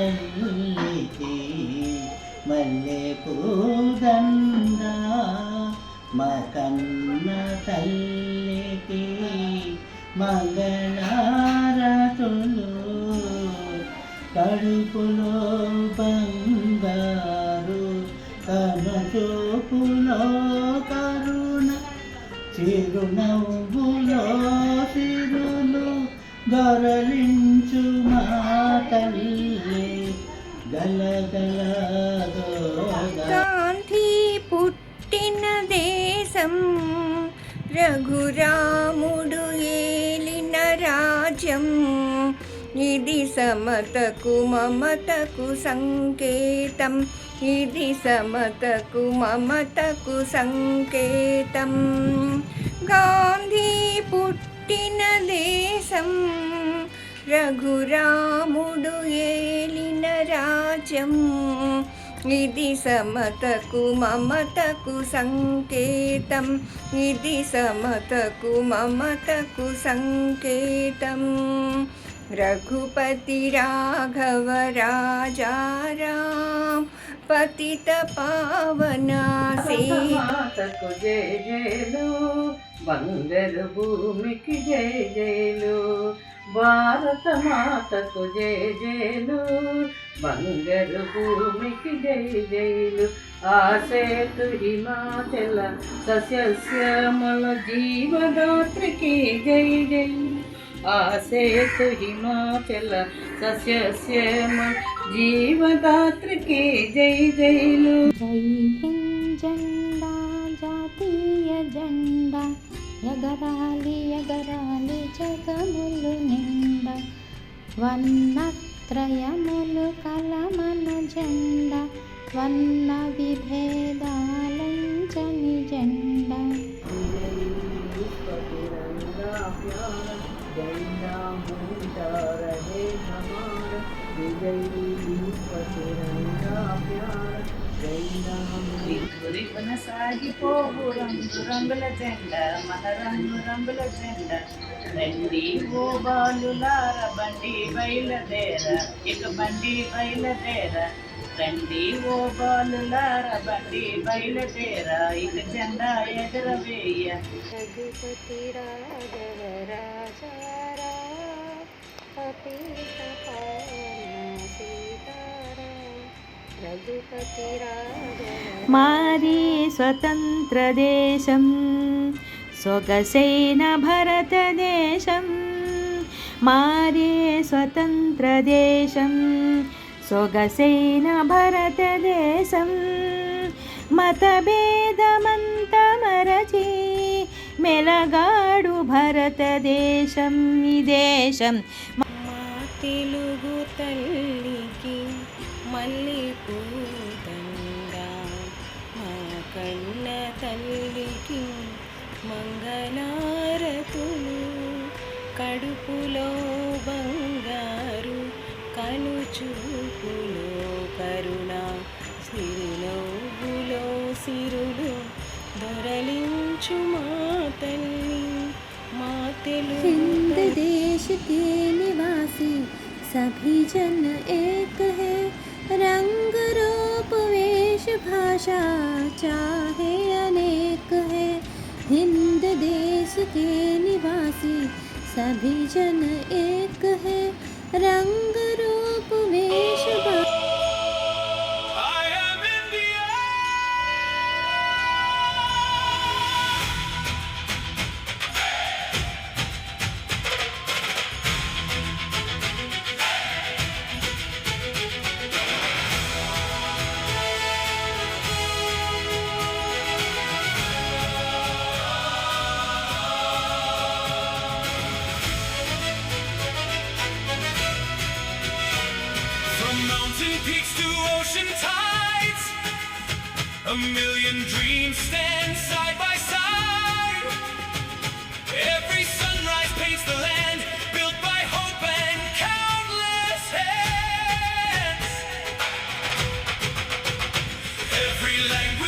తల్లికి మల్లె పూదండ మా కన్న తల్లికి మంగళారతులు కడుపులో బంగారు కనుచూపులో కరుణ చిరునవ్వులో సిరులు దొరలించు మా తల్లి గలగల గాంధీ పుట్టిన దేశం రఘురాముడు ఏలిన రాజ్యం ఇది సమతకు మమతకు సంకేతం ఇది సమతకు మమతకు సంకేతం గాంధీ పుట్టిన దేశం రఘురాముడు ఏలిన రాజ్యం ఇది సమతకు మమతకు సంకేతం ఇది సమతకు మమతకు సంకేతం రఘుపతి రాఘవ రాజారాం పతిత పావన సీతకు జయ జయలు బంగారు భూమికి జయ జయలు భారత మాతకు జయ జయలు బంగారు భూమికి జయ జయలు ఆసేతు హిమాచల సస్యశ్యామల జీవదాత్రికి జయ జయలు ఆసేతు హిమాచల సస్యశ్యామల జీవదాత్రికి జయ జయలు జై హింద్ జెండా జాతీయ జెండా ఎగరాలి ఎగరాలి జగములు నిండా వర్ణత్రయములు కలమన జెండా వర్ణ విభేదాలంచని జెండా సాగిపోవు రంగు రంగుల జెండా మన రంగు రంగుల జెండా రండి ఓ బాలులార బండి బయలుదేర ఇక బండి బయలుదేర రండి ఓ బాలులార బండి బయలుదేర ఇక జెండా ఎగరవేయ రఘుపతి రాఘవ రాజారా రఘుపతి మాది స్వతంత్ర దేశం సొగసైన భారతదేశం మాది స్వతంత్ర దేశం సొగసైన భారతదేశం మతభేదమంత మరచి మెలగాడు భారతదేశం ఈ దేశం మా తెలుగు తల్లికి మల్లె పూదండ మా కన్న తల్లికి మంగళారతులు కడుపులో బంగారు కనుచూపులో కరుణ సిరునవ్వులో సిరులు దొరలించు మా తల్లి మా తెలుగు हिंद देश के निवासी सभी जन एक है रंग रूप वेश भाषा चाहे अनेक है हिंद देश के निवासी सभी जन एक है रंग रूप वेश भाषा Mountain peaks to ocean tides, a million dreams stand side by side. Every sunrise paints the land built by hope and countless hands. Every language